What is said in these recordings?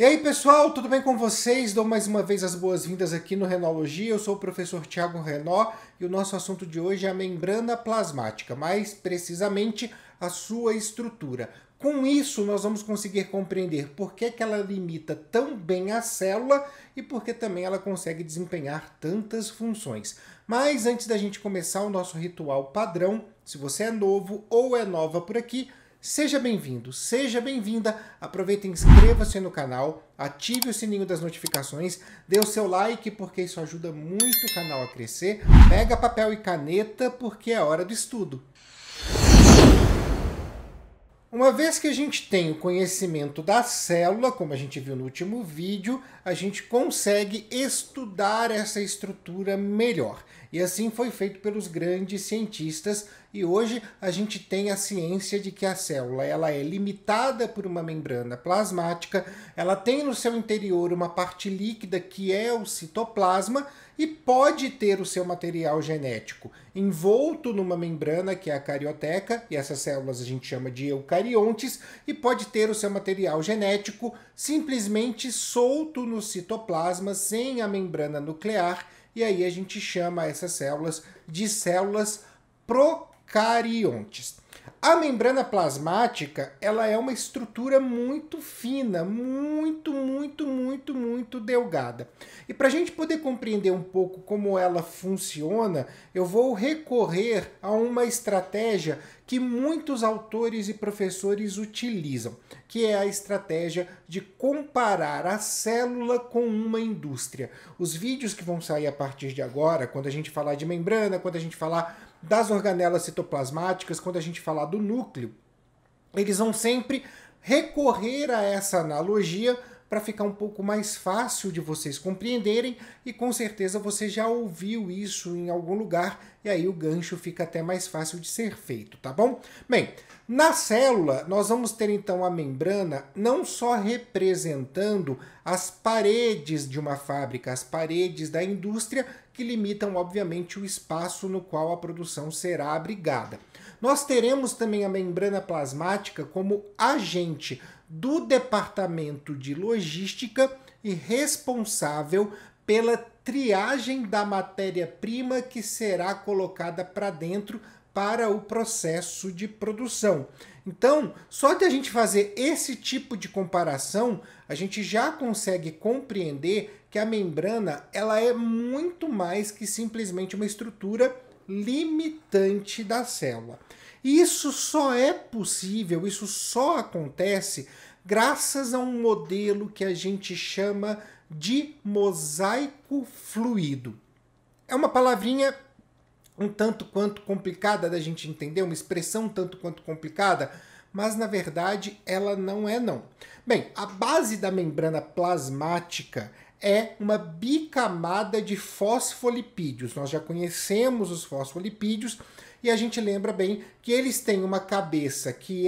E aí pessoal, tudo bem com vocês? Dou mais uma vez as boas-vindas aqui no Renologia. Eu sou o professor Thiago Renó e o nosso assunto de hoje é a membrana plasmática, mais precisamente a sua estrutura. Com isso, nós vamos conseguir compreender por que ela limita tão bem a célula e por que também ela consegue desempenhar tantas funções. Mas antes da gente começar o nosso ritual padrão, se você é novo ou é nova por aqui, seja bem-vindo, seja bem-vinda, aproveita e inscreva-se no canal, ative o sininho das notificações, dê o seu like porque isso ajuda muito o canal a crescer, pega papel e caneta porque é hora do estudo. Uma vez que a gente tem o conhecimento da célula, como a gente viu no último vídeo, a gente consegue estudar essa estrutura melhor. E assim foi feito pelos grandes cientistas, e hoje a gente tem a ciência de que a célula ela é limitada por uma membrana plasmática, ela tem no seu interior uma parte líquida que é o citoplasma, e pode ter o seu material genético envolto numa membrana que é a carioteca, e essas células a gente chama de eucariontes, e pode ter o seu material genético simplesmente solto no citoplasma, sem a membrana nuclear, e aí a gente chama essas células de células procariontes. A membrana plasmática, ela é uma estrutura muito fina, muito delgada. E para a gente poder compreender um pouco como ela funciona, eu vou recorrer a uma estratégia que muitos autores e professores utilizam, que é a estratégia de comparar a célula com uma indústria. Os vídeos que vão sair a partir de agora, quando a gente falar de membrana, quando a gente falar das organelas citoplasmáticas, quando a gente falar do núcleo, eles vão sempre recorrer a essa analogia para ficar um pouco mais fácil de vocês compreenderem, e com certeza você já ouviu isso em algum lugar, e aí o gancho fica até mais fácil de ser feito, tá bom? Bem, na célula nós vamos ter então a membrana não só representando as paredes de uma fábrica, as paredes da indústria, que limitam obviamente o espaço no qual a produção será abrigada. Nós teremos também a membrana plasmática como agente do departamento de logística e responsável pela triagem da matéria-prima que será colocada para dentro para o processo de produção. Então, só de a gente fazer esse tipo de comparação, a gente já consegue compreender que a membrana ela é muito mais que simplesmente uma estrutura limitante da célula. E isso só é possível, isso só acontece graças a um modelo que a gente chama de mosaico fluido. É uma palavrinha um tanto quanto complicada da gente entender, uma expressão um tanto quanto complicada, mas na verdade ela não é não. Bem, a base da membrana plasmática é uma bicamada de fosfolipídios. Nós já conhecemos os fosfolipídios e a gente lembra bem que eles têm uma cabeça que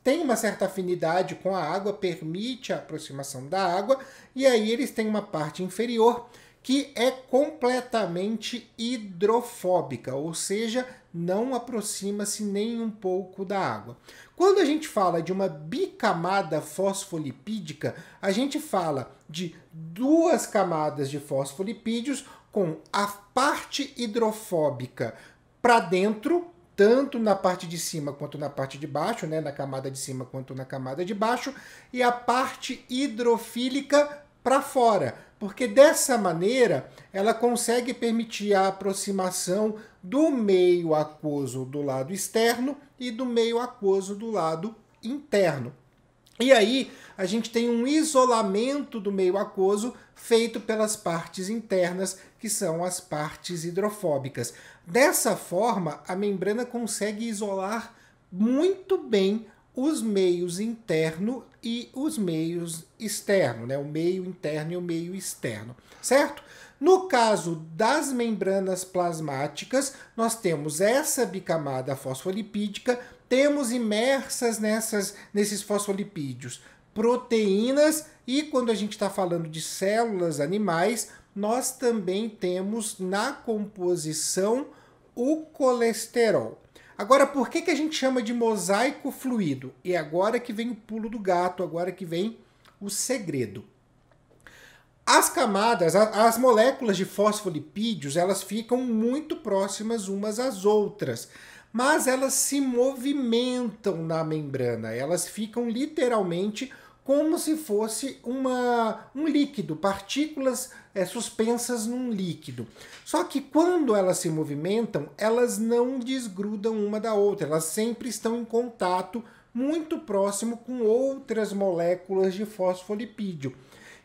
tem uma certa afinidade com a água, permite a aproximação da água, e aí eles têm uma parte inferior que é completamente hidrofóbica, ou seja, não aproxima-se nem um pouco da água. Quando a gente fala de uma bicamada fosfolipídica, a gente fala de duas camadas de fosfolipídios com a parte hidrofóbica para dentro, tanto na parte de cima quanto na parte de baixo, né? Na camada de cima quanto na camada de baixo, e a parte hidrofílica para fora, porque dessa maneira ela consegue permitir a aproximação do meio aquoso do lado externo e do meio aquoso do lado interno. E aí a gente tem um isolamento do meio aquoso feito pelas partes internas, que são as partes hidrofóbicas. Dessa forma, a membrana consegue isolar muito bem os meios interno e os meios externo, né? O meio interno e o meio externo, certo? No caso das membranas plasmáticas, nós temos essa bicamada fosfolipídica, temos imersas nesses fosfolipídios proteínas, e quando a gente está falando de células animais, nós também temos na composição o colesterol. Agora, por que a gente chama de mosaico fluido? E agora que vem o pulo do gato, agora que vem o segredo. As camadas, as moléculas de fosfolipídios, elas ficam muito próximas umas às outras, mas elas se movimentam na membrana, elas ficam literalmente como se fosse um líquido, partículas suspensas num líquido. Só que quando elas se movimentam, elas não desgrudam uma da outra, elas sempre estão em contato muito próximo com outras moléculas de fosfolipídio.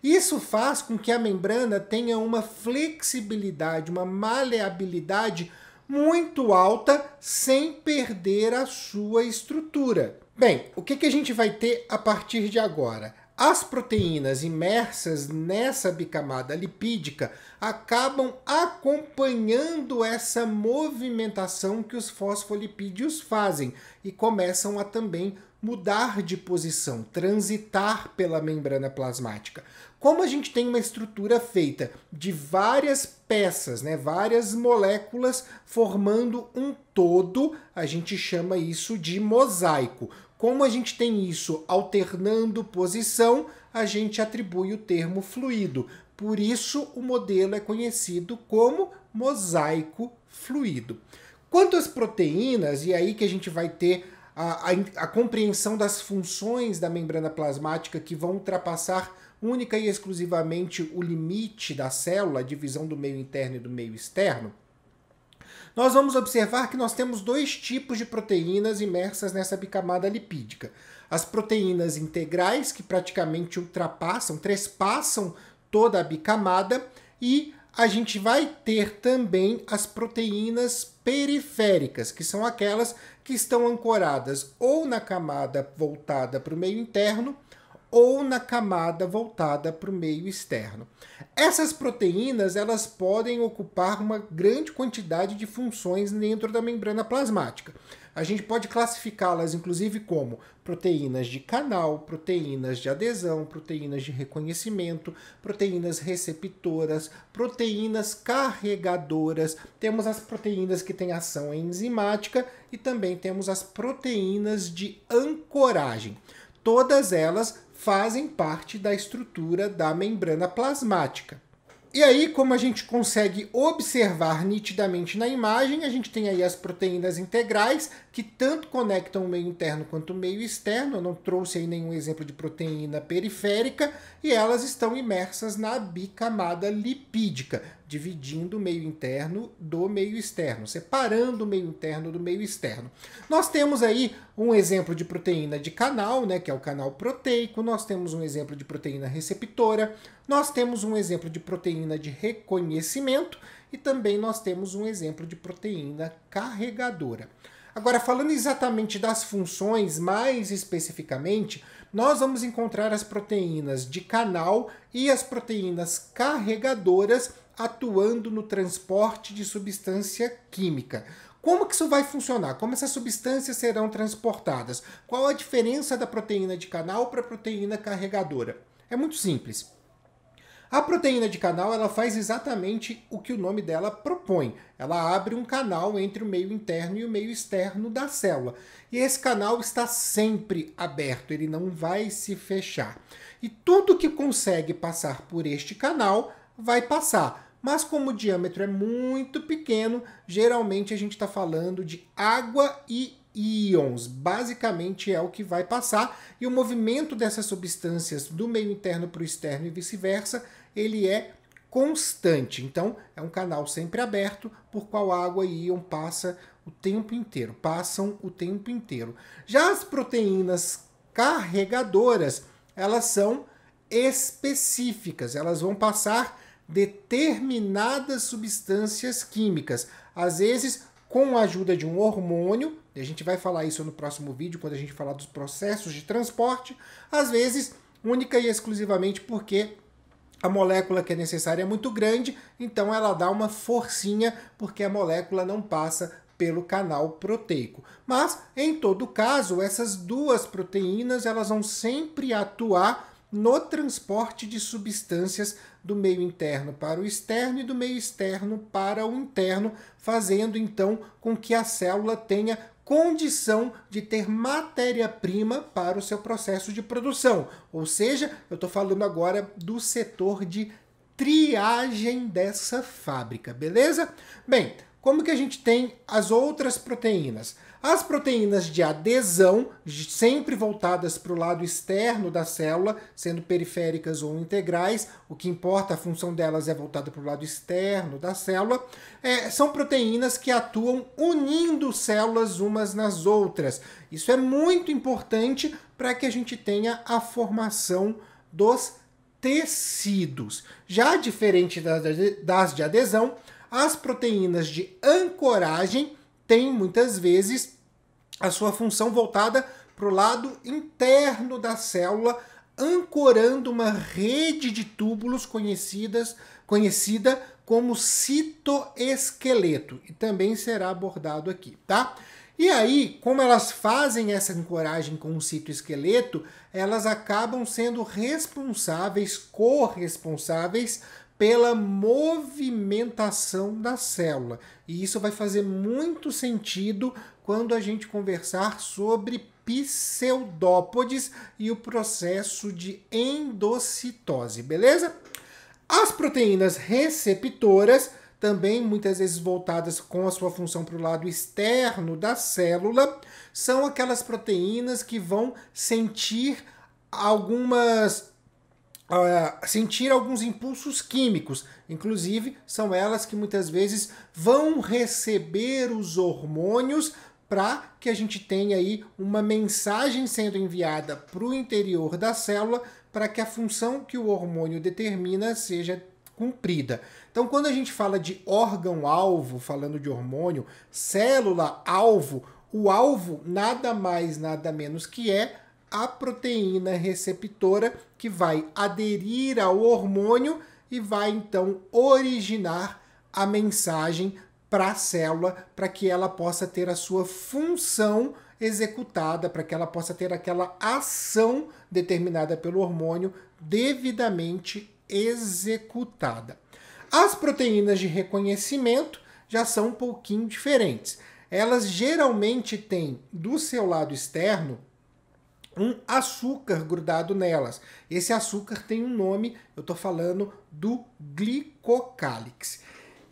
Isso faz com que a membrana tenha uma flexibilidade, uma maleabilidade muito alta, sem perder a sua estrutura. Bem, o que a gente vai ter a partir de agora? As proteínas imersas nessa bicamada lipídica acabam acompanhando essa movimentação que os fosfolipídios fazem e começam a também mudar de posição, transitar pela membrana plasmática. Como a gente tem uma estrutura feita de várias peças, várias moléculas formando um todo, a gente chama isso de mosaico. Como a gente tem isso alternando posição, a gente atribui o termo fluido. Por isso, o modelo é conhecido como mosaico fluido. Quanto às proteínas, e aí que a gente vai ter a compreensão das funções da membrana plasmática que vão ultrapassar única e exclusivamente o limite da célula, a divisão do meio interno e do meio externo, nós vamos observar que nós temos dois tipos de proteínas imersas nessa bicamada lipídica. As proteínas integrais, que praticamente trespassam toda a bicamada, e a gente vai ter também as proteínas periféricas, que são aquelas que estão ancoradas ou na camada voltada para o meio interno ou na camada voltada para o meio externo. Essas proteínas, elas podem ocupar uma grande quantidade de funções dentro da membrana plasmática. A gente pode classificá-las, inclusive, como proteínas de canal, proteínas de adesão, proteínas de reconhecimento, proteínas receptoras, proteínas carregadoras. Temos as proteínas que têm ação enzimática e também temos as proteínas de ancoragem. Todas elas fazem parte da estrutura da membrana plasmática. E aí, como a gente consegue observar nitidamente na imagem, a gente tem aí as proteínas integrais, que tanto conectam o meio interno quanto o meio externo. Eu não trouxe aí nenhum exemplo de proteína periférica, e elas estão imersas na bicamada lipídica, dividindo o meio interno do meio externo, separando o meio interno do meio externo. Nós temos aí um exemplo de proteína de canal, que é o canal proteico, nós temos um exemplo de proteína receptora, nós temos um exemplo de proteína de reconhecimento e também nós temos um exemplo de proteína carregadora. Agora, falando exatamente das funções, mais especificamente, nós vamos encontrar as proteínas de canal e as proteínas carregadoras atuando no transporte de substância química. Como que isso vai funcionar? Como essas substâncias serão transportadas? Qual a diferença da proteína de canal para a proteína carregadora? É muito simples. A proteína de canal, ela faz exatamente o que o nome dela propõe. Ela abre um canal entre o meio interno e o meio externo da célula. E esse canal está sempre aberto, ele não vai se fechar. E tudo que consegue passar por este canal vai passar. Mas como o diâmetro é muito pequeno, geralmente a gente está falando de água e íons. Basicamente é o que vai passar, e o movimento dessas substâncias do meio interno para o externo e vice-versa, ele é constante. Então é um canal sempre aberto, por qual água e íon passam o tempo inteiro. Já as proteínas carregadoras, elas são específicas, elas vão passar determinadas substâncias químicas, às vezes com a ajuda de um hormônio, e a gente vai falar isso no próximo vídeo, quando a gente falar dos processos de transporte, às vezes única e exclusivamente porque a molécula que é necessária é muito grande, então ela dá uma forcinha, porque a molécula não passa pelo canal proteico. Mas, em todo caso, essas duas proteínas, elas vão sempre atuar no transporte de substâncias do meio interno para o externo e do meio externo para o interno, fazendo então com que a célula tenha condição de ter matéria-prima para o seu processo de produção. Ou seja, eu estou falando agora do setor de triagem dessa fábrica, beleza? Bem, como que a gente tem as outras proteínas? As proteínas de adesão, sempre voltadas para o lado externo da célula, sendo periféricas ou integrais, o que importa, a função delas é voltada para o lado externo da célula, são proteínas que atuam unindo células umas nas outras. Isso é muito importante para que a gente tenha a formação dos tecidos. Já diferente das de adesão, as proteínas de ancoragem têm muitas vezes a sua função voltada para o lado interno da célula, ancorando uma rede de túbulos conhecida como citoesqueleto, e também será abordado aqui, tá? E aí, como elas fazem essa ancoragem com o citoesqueleto, elas acabam sendo corresponsáveis pela movimentação da célula. E isso vai fazer muito sentido quando a gente conversar sobre pseudópodes e o processo de endocitose, beleza? As proteínas receptoras, também muitas vezes voltadas com a sua função para o lado externo da célula, são aquelas proteínas que vão sentir alguns impulsos químicos. Inclusive, são elas que muitas vezes vão receber os hormônios para que a gente tenha aí uma mensagem sendo enviada para o interior da célula para que a função que o hormônio determina seja cumprida. Então, quando a gente fala de órgão-alvo, falando de hormônio, célula-alvo, o alvo nada mais, nada menos que é a proteína receptora que vai aderir ao hormônio e vai então originar a mensagem para a célula, para que ela possa ter a sua função executada, para que ela possa ter aquela ação determinada pelo hormônio devidamente executada. As proteínas de reconhecimento já são um pouquinho diferentes. Elas geralmente têm do seu lado externo um açúcar grudado nelas. Esse açúcar tem um nome, eu estou falando do glicocálix.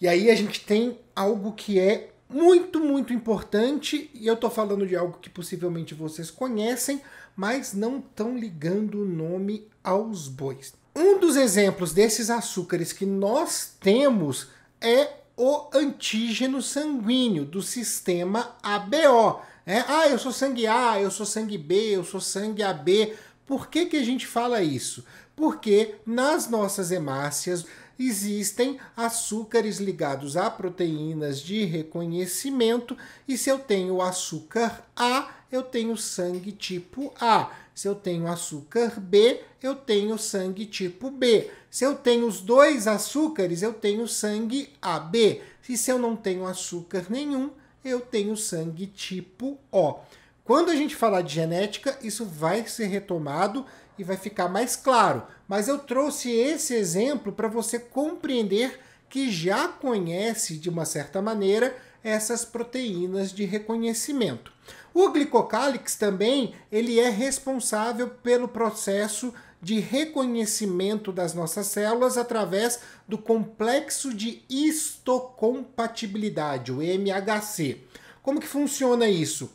E aí a gente tem algo que é muito, muito importante, e eu estou falando de algo que possivelmente vocês conhecem, mas não estão ligando o nome aos bois. Um dos exemplos desses açúcares que nós temos é o antígeno sanguíneo do sistema ABO. Eu sou sangue A, eu sou sangue B, eu sou sangue AB. Por que a gente fala isso? Porque nas nossas hemácias existem açúcares ligados a proteínas de reconhecimento, e se eu tenho açúcar A, eu tenho sangue tipo A. Se eu tenho açúcar B, eu tenho sangue tipo B. Se eu tenho os dois açúcares, eu tenho sangue AB. E se eu não tenho açúcar nenhum, eu tenho sangue tipo O. Quando a gente falar de genética, isso vai ser retomado e vai ficar mais claro. Mas eu trouxe esse exemplo para você compreender que já conhece, de uma certa maneira, essas proteínas de reconhecimento. O glicocálix também ele é responsável pelo processo de reconhecimento das nossas células através do complexo de histocompatibilidade, o MHC. Como que funciona isso?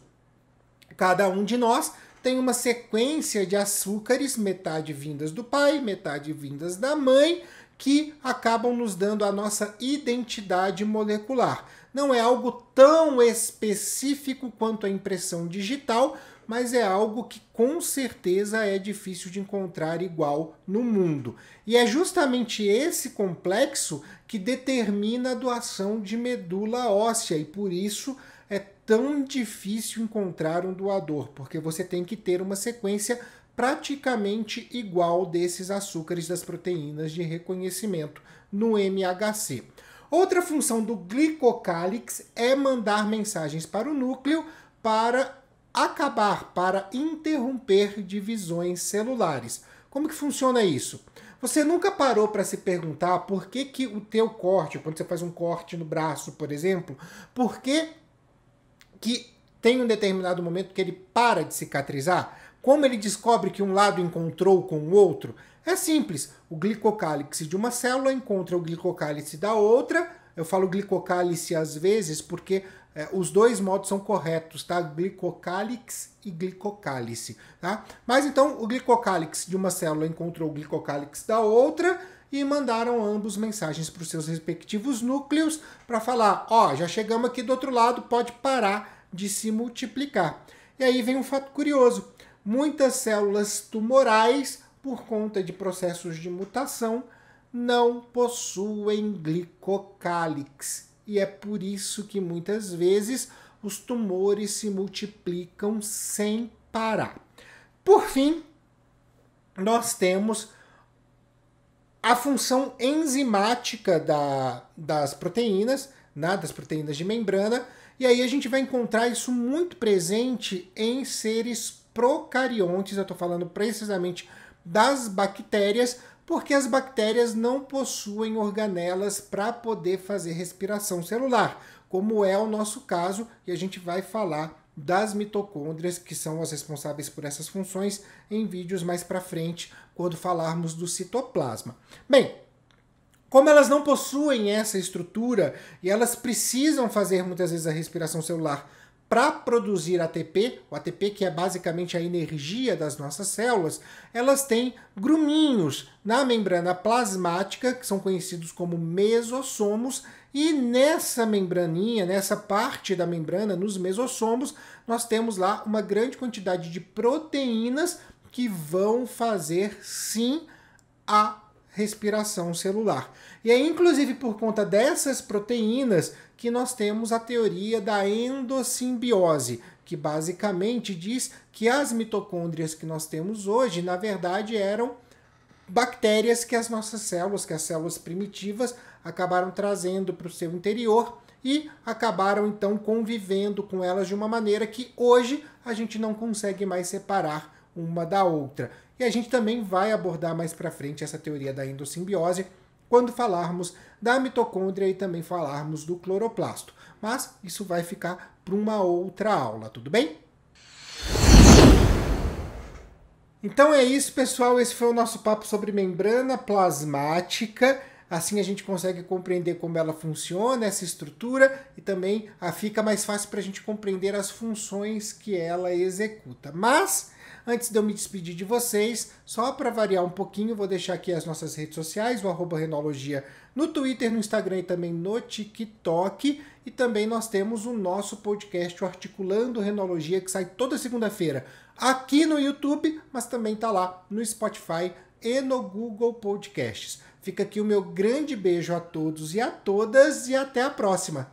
Cada um de nós tem uma sequência de açúcares, metade vindas do pai, metade vindas da mãe, que acabam nos dando a nossa identidade molecular. Não é algo tão específico quanto a impressão digital, mas é algo que com certeza é difícil de encontrar igual no mundo. E é justamente esse complexo que determina a doação de medula óssea, e por isso é tão difícil encontrar um doador, porque você tem que ter uma sequência praticamente igual desses açúcares das proteínas de reconhecimento no MHC. Outra função do glicocálix é mandar mensagens para o núcleo para interromper divisões celulares. Como que funciona isso? Você nunca parou para se perguntar por que o teu corte, quando você faz um corte no braço, por exemplo, por que tem um determinado momento que ele para de cicatrizar? Como ele descobre que um lado encontrou com o outro? É simples, o glicocálix de uma célula encontra o glicocálix da outra. Eu falo glicocálix às vezes porque os dois modos são corretos, tá? Glicocálix e glicocálice, tá? Mas então o glicocálix de uma célula encontrou o glicocálix da outra e mandaram ambos mensagens para os seus respectivos núcleos para falar, ó, já chegamos aqui do outro lado, pode parar de se multiplicar. E aí vem um fato curioso. Muitas células tumorais, por conta de processos de mutação, não possuem glicocálix. E é por isso que muitas vezes os tumores se multiplicam sem parar. Por fim, nós temos a função enzimática das proteínas, né, das proteínas de membrana, e aí a gente vai encontrar isso muito presente em seres procariontes. Eu estou falando precisamente das bactérias, porque as bactérias não possuem organelas para poder fazer respiração celular, como é o nosso caso, e a gente vai falar das mitocôndrias, que são as responsáveis por essas funções, em vídeos mais para frente, quando falarmos do citoplasma. Bem, como elas não possuem essa estrutura e elas precisam fazer muitas vezes a respiração celular para produzir ATP, o ATP que é basicamente a energia das nossas células, elas têm gruminhos na membrana plasmática, que são conhecidos como mesossomos, e nessa membraninha, nessa parte da membrana, nos mesossomos, nós temos lá uma grande quantidade de proteínas que vão fazer, sim, a respiração celular. E é inclusive por conta dessas proteínas que nós temos a teoria da endossimbiose, que basicamente diz que as mitocôndrias que nós temos hoje, na verdade, eram bactérias que as nossas células, que as células primitivas, acabaram trazendo para o seu interior e acabaram então convivendo com elas de uma maneira que hoje a gente não consegue mais separar uma da outra. E a gente também vai abordar mais para frente essa teoria da endossimbiose quando falarmos da mitocôndria e também falarmos do cloroplasto. Mas isso vai ficar para uma outra aula, tudo bem? Então é isso, pessoal. Esse foi o nosso papo sobre membrana plasmática. Assim a gente consegue compreender como ela funciona, essa estrutura, e também fica mais fácil para a gente compreender as funções que ela executa. Mas, antes de eu me despedir de vocês, só para variar um pouquinho, vou deixar aqui as nossas redes sociais, o @renologia no Twitter, no Instagram e também no TikTok. E também nós temos o nosso podcast, o Articulando Renologia, que sai toda segunda-feira aqui no YouTube, mas também está lá no Spotify e no Google Podcasts. Fica aqui o meu grande beijo a todos e a todas e até a próxima!